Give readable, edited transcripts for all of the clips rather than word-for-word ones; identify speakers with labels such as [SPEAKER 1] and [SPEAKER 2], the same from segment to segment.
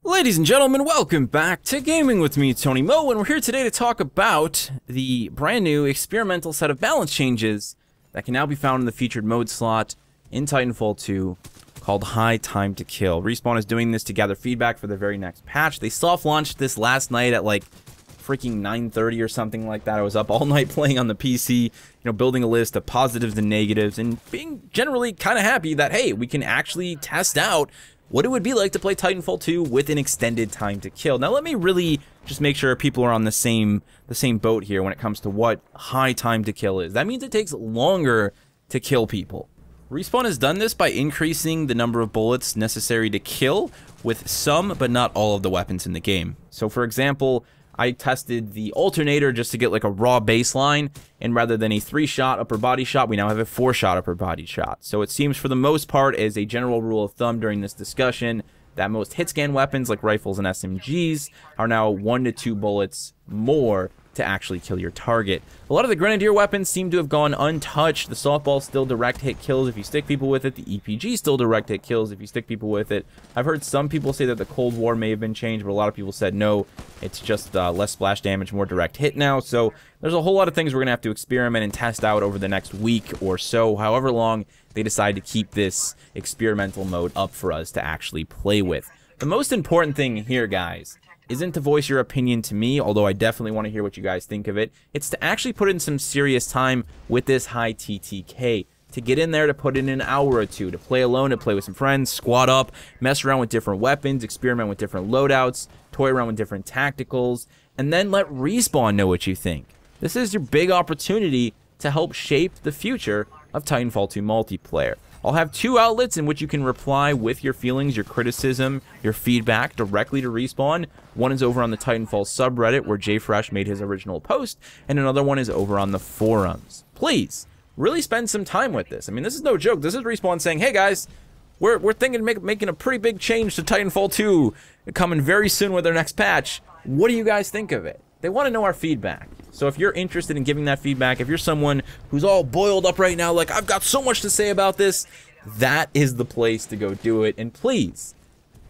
[SPEAKER 1] Ladies and gentlemen, welcome back to Gaming with me, Tony Mo, and we're here today to talk about the brand new experimental set of balance changes that can now be found in the featured mode slot in Titanfall 2 called High Time to Kill. Respawn is doing this to gather feedback for the very next patch. They soft-launched this last night at like freaking 9:30 or something like that. I was up all night playing on the PC, building a list of positives and negatives, and being generally kind of happy that, hey, we can actually test out what it would be like to play Titanfall 2 with an extended time to kill. Now, let me really just make sure people are on the same boat here when it comes to what high time to kill is. That means it takes longer to kill people. Respawn has done this by increasing the number of bullets necessary to kill with some, but not all of the weapons in the game. So, for example, I tested the alternator just to get like a raw baseline, and rather than a 3-shot upper body shot, we now have a 4-shot upper body shot. So it seems for the most part, as a general rule of thumb during this discussion, that most hit scan weapons like rifles and SMGs are now 1 to 2 bullets more to actually kill your target. A lot of the grenadier weapons seem to have gone untouched. The softball still direct hit kills if you stick people with it. The EPG still direct hit kills if you stick people with it. I've heard some people say that the Cold War may have been changed, but a lot of people said no, it's just less splash damage, more direct hit now. So there's a whole lot of things we're gonna have to experiment and test out over the next week or so, however long they decide to keep this experimental mode up for us to actually play with. The most important thing here, guys, isn't to voice your opinion to me, although I definitely want to hear what you guys think of it. It's to actually put in some serious time with this high TTK. To get in there, to put in an hour or two, to play alone, to play with some friends, squad up, mess around with different weapons, experiment with different loadouts, toy around with different tacticals, and then let Respawn know what you think. This is your big opportunity to help shape the future of Titanfall 2 multiplayer. I'll have 2 outlets in which you can reply with your feelings, your criticism, your feedback directly to Respawn. One is over on the Titanfall subreddit where JFresh made his original post, and another one is over on the forums. Please, really spend some time with this. I mean, this is no joke. This is Respawn saying, hey guys, we're thinking of making a pretty big change to Titanfall 2 coming very soon with their next patch. What do you guys think of it? They want to know our feedback. So if you're interested in giving that feedback, if you're someone who's all boiled up right now, like, I've got so much to say about this, that is the place to go do it. And please,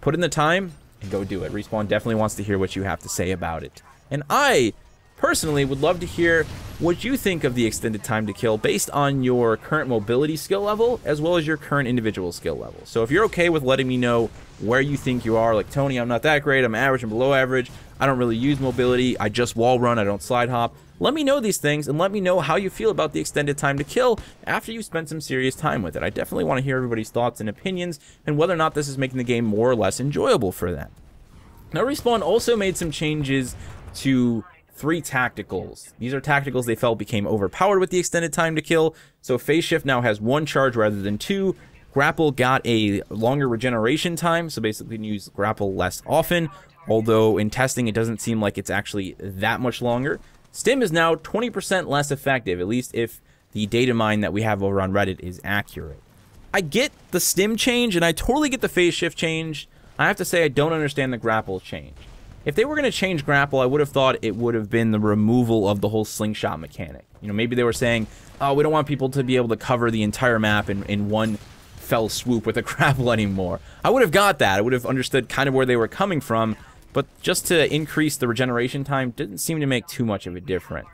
[SPEAKER 1] put in the time and go do it. Respawn definitely wants to hear what you have to say about it. And I, personally, would love to hear what you think of the extended time to kill based on your current mobility skill level, as well as your current individual skill level. So if you're okay with letting me know where you think you are, like, Tony, I'm not that great, I'm average and below average, I don't really use mobility, I just wall run, I don't slide hop. Let me know these things, and let me know how you feel about the extended time to kill after you spend some serious time with it. I definitely want to hear everybody's thoughts and opinions, and whether or not this is making the game more or less enjoyable for them. Now, Respawn also made some changes to 3 tacticals. These are tacticals they felt became overpowered with the extended time to kill. So Phase Shift now has 1 charge rather than 2. Grapple got a longer regeneration time, so basically you can use grapple less often, although in testing it doesn't seem like it's actually that much longer. Stim is now 20% less effective, at least if the data mine that we have over on Reddit is accurate. I get the Stim change, and I totally get the Phase Shift change. I have to say I don't understand the grapple change. If they were going to change grapple, I would have thought it would have been the removal of the whole slingshot mechanic. Maybe they were saying, oh, we don't want people to be able to cover the entire map in one fell swoop with a grapple anymore. I would have got that. I would have understood kind of where they were coming from, but just to increase the regeneration time didn't seem to make too much of a difference.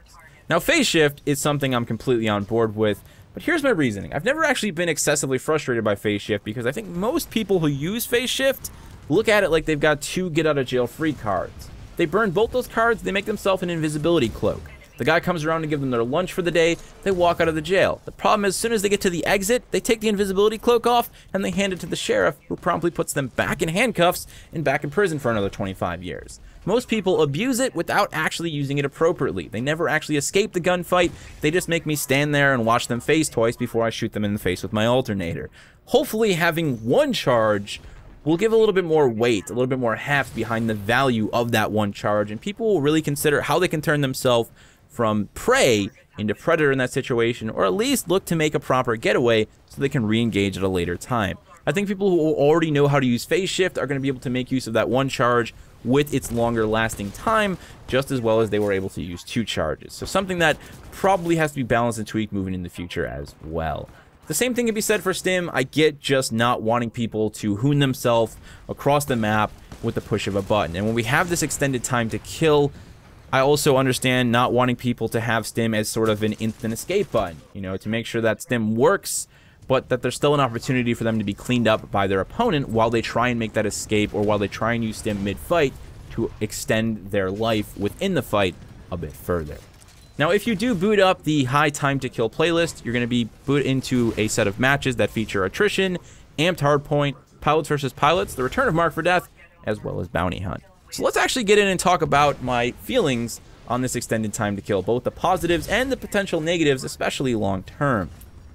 [SPEAKER 1] Now, Phase Shift is something I'm completely on board with, but here's my reasoning. I've never actually been excessively frustrated by Phase Shift because I think most people who use Phase Shift look at it like they've got 2 get-out-of-jail-free cards. They burn both those cards, they make themselves an invisibility cloak. The guy comes around to give them their lunch for the day, they walk out of the jail. The problem is, as soon as they get to the exit, they take the invisibility cloak off, and they hand it to the sheriff, who promptly puts them back in handcuffs and back in prison for another 25 years. Most people abuse it without actually using it appropriately. They never actually escape the gunfight, they just make me stand there and watch them phase twice before I shoot them in the face with my alternator. Hopefully having 1 charge will give a little bit more weight, a little bit more heft behind the value of that 1 charge, and people will really consider how they can turn themselves from prey into predator in that situation, or at least look to make a proper getaway so they can re-engage at a later time. I think people who already know how to use Phase Shift are going to be able to make use of that 1 charge with its longer lasting time, just as well as they were able to use 2 charges. So something that probably has to be balanced and tweaked moving in the future as well. The same thing can be said for Stim. I get just not wanting people to hoon themselves across the map with the push of a button. And when we have this extended time to kill, I also understand not wanting people to have Stim as sort of an instant escape button, you know, to make sure that Stim works, but that there's still an opportunity for them to be cleaned up by their opponent while they try and make that escape, or while they try and use Stim mid-fight to extend their life within the fight a bit further. Now, if you do boot up the high time to kill playlist, you're going to be booted into a set of matches that feature attrition, amped hardpoint, pilots versus pilots, the return of Mark for Death, as well as bounty hunt. So let's actually get in and talk about my feelings on this extended time to kill, both the positives and the potential negatives, especially long term.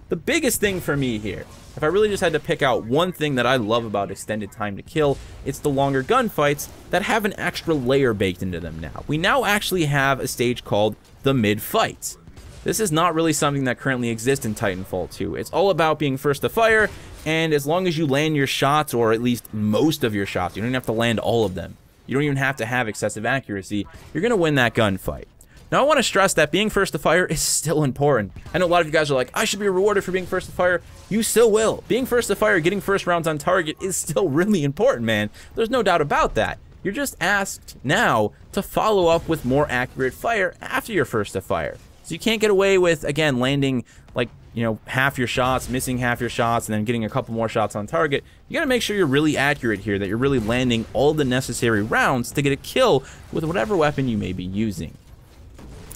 [SPEAKER 1] The biggest thing for me here, if I really just had to pick out one thing that I love about extended time to kill, it's the longer gunfights that have an extra layer baked into them now. We now actually have a stage called the mid-fight. This is not really something that currently exists in Titanfall 2. It's all about being first to fire, and as long as you land your shots, or at least most of your shots, you don't even have to land all of them. You don't even have to have excessive accuracy. You're going to win that gunfight. Now, I want to stress that being first to fire is still important. I know a lot of you guys are like, I should be rewarded for being first to fire. You still will. Being first to fire, getting first rounds on target is still really important, man. There's no doubt about that. You're just asked now to follow up with more accurate fire after you're first to fire. So you can't get away with, again, landing like, you know, half your shots, missing half your shots, and then getting a couple more shots on target. You gotta make sure you're really accurate here, that you're really landing all the necessary rounds to get a kill with whatever weapon you may be using.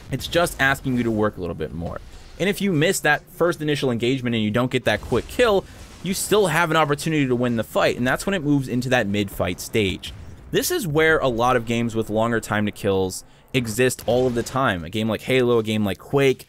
[SPEAKER 1] It's just asking you to work a little bit more. And if you miss that first initial engagement and you don't get that quick kill, you still have an opportunity to win the fight, and that's when it moves into that mid-fight stage. This is where a lot of games with longer time to kills exist all of the time. A game like Halo, a game like Quake.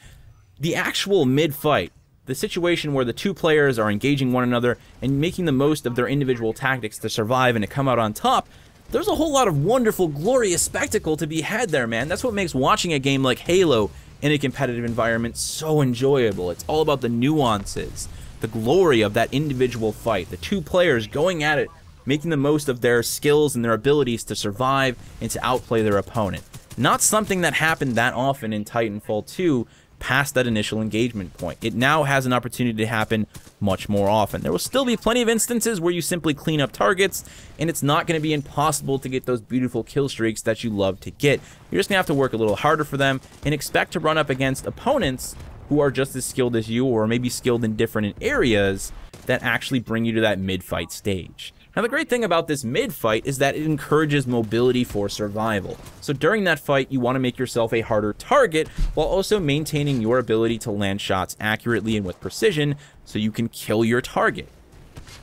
[SPEAKER 1] The actual mid-fight, the situation where the two players are engaging one another and making the most of their individual tactics to survive and to come out on top, there's a whole lot of wonderful, glorious spectacle to be had there, man. That's what makes watching a game like Halo in a competitive environment so enjoyable. It's all about the nuances, the glory of that individual fight, the two players going at it, making the most of their skills and their abilities to survive and to outplay their opponent. Not something that happened that often in Titanfall 2 past that initial engagement point. It now has an opportunity to happen much more often. There will still be plenty of instances where you simply clean up targets, and it's not going to be impossible to get those beautiful kill streaks that you love to get. You're just going to have to work a little harder for them and expect to run up against opponents who are just as skilled as you, or maybe skilled in different areas that actually bring you to that mid-fight stage. Now, the great thing about this mid-fight is that it encourages mobility for survival. So during that fight, you want to make yourself a harder target while also maintaining your ability to land shots accurately and with precision so you can kill your target.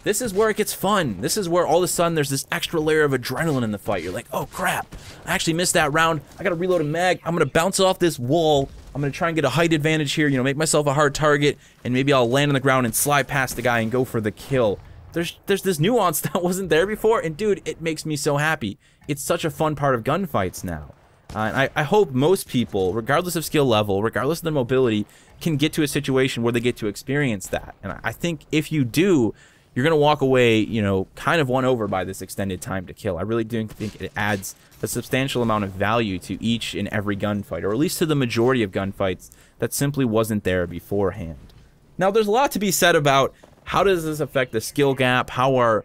[SPEAKER 1] This is where it gets fun. This is where all of a sudden there's this extra layer of adrenaline in the fight. You're like, oh crap, I actually missed that round. I gotta reload a mag. I'm gonna bounce off this wall. I'm gonna try and get a height advantage here, you know, make myself a hard target, and maybe I'll land on the ground and slide past the guy and go for the kill. There's this nuance that wasn't there before, and dude, it makes me so happy. It's such a fun part of gunfights now. And I hope most people, regardless of skill level, regardless of their mobility, can get to a situation where they get to experience that. And I think if you do, you're going to walk away, you know, kind of won over by this extended time to kill. I really do think it adds a substantial amount of value to each and every gunfight, or at least to the majority of gunfights that simply wasn't there beforehand. Now, there's a lot to be said about how does this affect the skill gap, how are,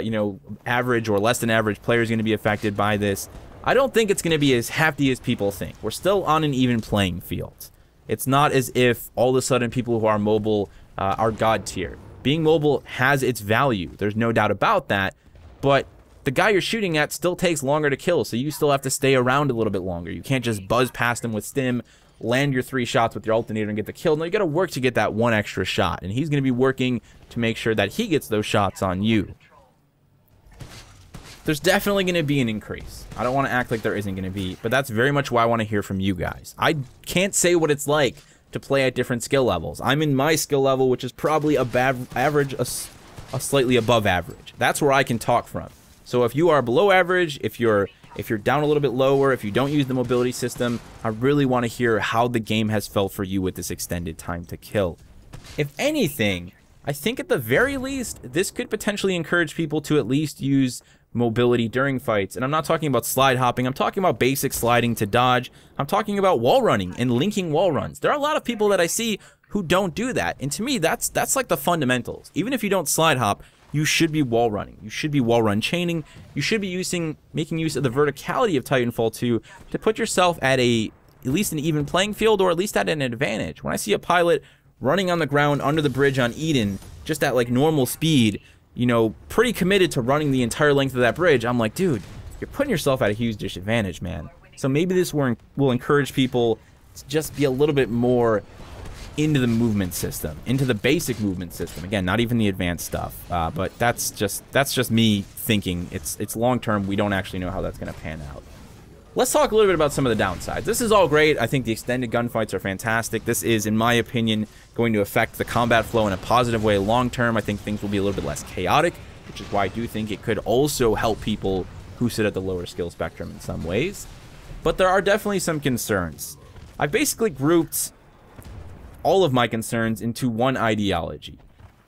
[SPEAKER 1] you know, average or less than average players going to be affected by this. I don't think it's going to be as hefty as people think. We're still on an even playing field. It's not as if all of a sudden people who are mobile are god tier. Being mobile has its value, there's no doubt about that, but the guy you're shooting at still takes longer to kill, so you still have to stay around a little bit longer. You can't just buzz past him with stim, land your 3 shots with your alternator and get the kill. No, you gotta work to get that 1 extra shot, and he's gonna be working to make sure that he gets those shots on you. There's definitely gonna be an increase. I don't want to act like there isn't gonna be, but that's very much why I want to hear from you guys. I can't say what it's like to play at different skill levels. I'm in my skill level, which is probably average, a slightly above average. That's where I can talk from. So if you are below average, if you're down a little bit lower, if you don't use the mobility system, I really want to hear how the game has felt for you with this extended time to kill. If anything, I think at the very least, this could potentially encourage people to at least use mobility during fights. And I'm not talking about slide hopping, I'm talking about basic sliding to dodge. I'm talking about wall running and linking wall runs. There are a lot of people that I see who don't do that. And to me, that's like the fundamentals. Even if you don't slide hop, you should be wall running. You should be wall run chaining. You should be making use of the verticality of Titanfall 2 to put yourself at least an even playing field, or at least at an advantage. When I see a pilot running on the ground under the bridge on Eden, just at like normal speed, you know, pretty committed to running the entire length of that bridge, I'm like, dude, you're putting yourself at a huge disadvantage, man. So maybe this will encourage people to just be a little bit more into the movement system, into the basic movement system. Again, not even the advanced stuff, but that's just me thinking. It's long term. We don't actually know how that's going to pan out. Let's talk a little bit about some of the downsides. This is all great. I think the extended gunfights are fantastic. This is, in my opinion, going to affect the combat flow in a positive way long term. I think things will be a little bit less chaotic, which is why I do think it could also help people who sit at the lower skill spectrum in some ways. But there are definitely some concerns. I've basically grouped all of my concerns into one ideology.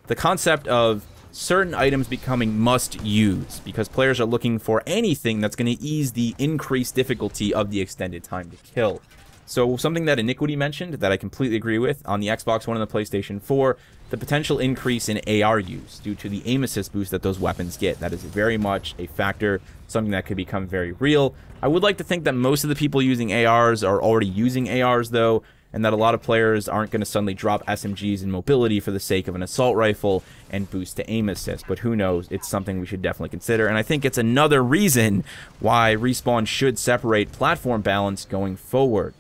[SPEAKER 1] The concept of certain items becoming must-use, because players are looking for anything that's going to ease the increased difficulty of the extended time to kill. So something that Iniquity mentioned that I completely agree with on the Xbox One and the PlayStation 4, the potential increase in AR use due to the aim assist boost that those weapons get. That is very much a factor, something that could become very real. I would like to think that most of the people using ARs are already using ARs though, and that a lot of players aren't going to suddenly drop SMGs in mobility for the sake of an assault rifle and boost to aim assist. But who knows? It's something we should definitely consider. And I think it's another reason why Respawn should separate platform balance going forward.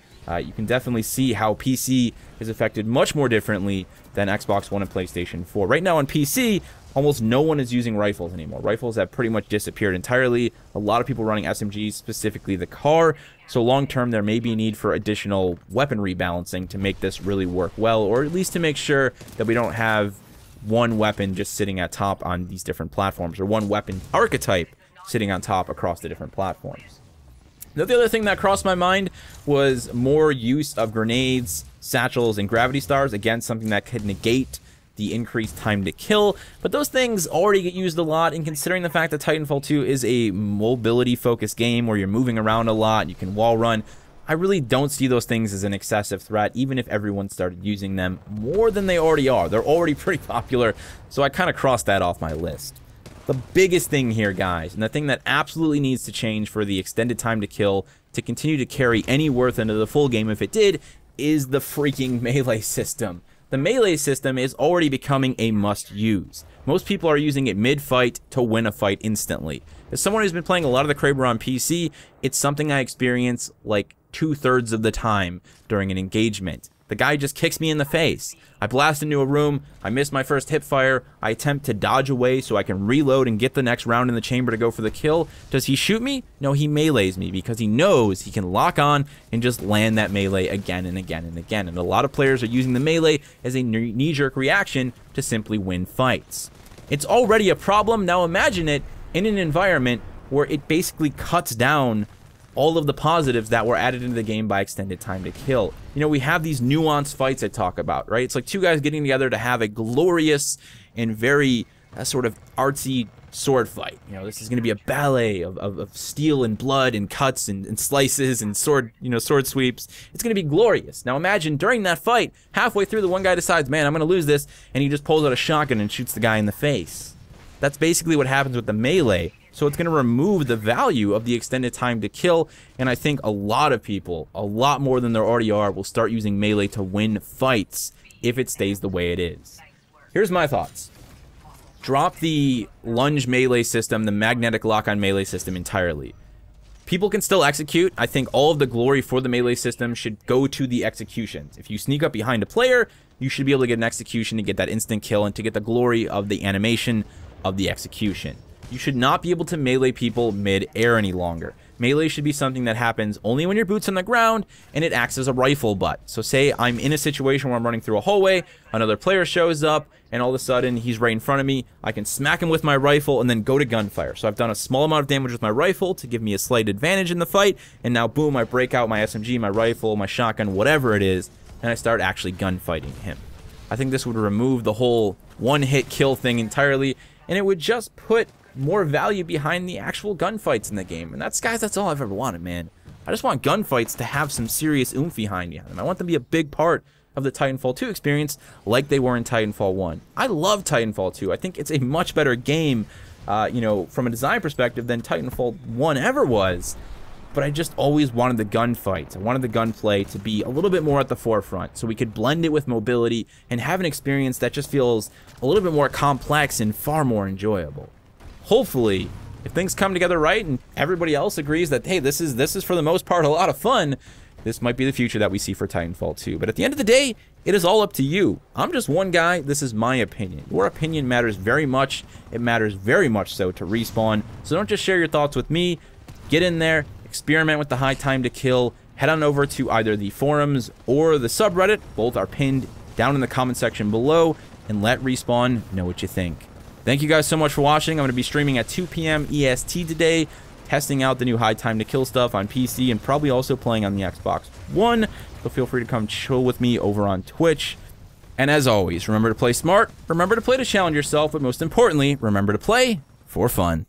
[SPEAKER 1] You can definitely see how PC is affected much more differently than Xbox One and PlayStation 4. Right now on PC, almost no one is using rifles anymore. Rifles have pretty much disappeared entirely. A lot of people running SMGs, specifically the car. So long term, there may be a need for additional weapon rebalancing to make this really work well, or at least to make sure that we don't have one weapon just sitting at top on these different platforms, or one weapon archetype sitting on top across the different platforms. Now, the other thing that crossed my mind was more use of grenades, satchels, and gravity stars. Again, something that could negate the increased time to kill, but those things already get used a lot, and considering the fact that Titanfall 2 is a mobility focused game where you're moving around a lot, you can wall run, I really don't see those things as an excessive threat, even if everyone started using them more than they already are. They're already pretty popular, so I kind of crossed that off my list. The biggest thing here, guys, and the thing that absolutely needs to change for the extended time to kill to continue to carry any worth into the full game, if it did, is the freaking melee system. The melee system is already becoming a must-use. Most people are using it mid-fight to win a fight instantly. As someone who's been playing a lot of the Kraber on PC, it's something I experience like 2/3 of the time during an engagement. The guy just kicks me in the face. I blast into a room, I miss my first hip fire, I attempt to dodge away so I can reload and get the next round in the chamber to go for the kill. Does he shoot me? No, he melees me because he knows he can lock on and just land that melee again and again and again. And a lot of players are using the melee as a knee-jerk reaction to simply win fights. It's already a problem. Now imagine it in an environment where it basically cuts down all of the positives that were added into the game by extended time to kill. You know, we have these nuanced fights I talk about, right? It's like two guys getting together to have a glorious and very sort of artsy sword fight. You know, this is going to be a ballet of steel and blood and cuts and slices and sword sweeps. It's going to be glorious. Now imagine during that fight, halfway through, the one guy decides, man, I'm going to lose this, and he just pulls out a shotgun and shoots the guy in the face. That's basically what happens with the melee. So it's going to remove the value of the extended time to kill, and I think a lot of people, a lot more than there already are, will start using melee to win fights if it stays the way it is. Here's my thoughts. Drop the lunge melee system, the magnetic lock-on melee system entirely. People can still execute. I think all of the glory for the melee system should go to the executions. If you sneak up behind a player, you should be able to get an execution to get that instant kill and to get the glory of the animation of the execution. You should not be able to melee people mid-air any longer. Melee should be something that happens only when your boot's on the ground, and it acts as a rifle butt. So say I'm in a situation where I'm running through a hallway, another player shows up, and all of a sudden he's right in front of me. I can smack him with my rifle and then go to gunfire. So I've done a small amount of damage with my rifle to give me a slight advantage in the fight, and now boom, I break out my SMG, my rifle, my shotgun, whatever it is, and I start actually gunfighting him. I think this would remove the whole one-hit kill thing entirely, and it would just put more value behind the actual gunfights in the game. And that's, guys, that's all I've ever wanted, man. I just want gunfights to have some serious oomph behind them. I want them to be a big part of the Titanfall 2 experience like they were in Titanfall 1. I love Titanfall 2. I think it's a much better game, you know, from a design perspective than Titanfall 1 ever was. But I just always wanted the gunfights. I wanted the gunplay to be a little bit more at the forefront so we could blend it with mobility and have an experience that just feels a little bit more complex and far more enjoyable. Hopefully, if things come together right and everybody else agrees that, hey, this is for the most part a lot of fun, this might be the future that we see for Titanfall 2. But at the end of the day, it is all up to you. I'm just one guy. This is my opinion. Your opinion matters very much. It matters very much so to Respawn. So don't just share your thoughts with me. Get in there. Experiment with the high time to kill. Head on over to either the forums or the subreddit. Both are pinned down in the comment section below. And let Respawn know what you think. Thank you guys so much for watching. I'm going to be streaming at 2 p.m. EST today. Testing out the new high time to kill stuff on PC. And probably also playing on the Xbox One. So feel free to come chill with me over on Twitch. And as always, remember to play smart. Remember to play to challenge yourself. But most importantly, remember to play for fun.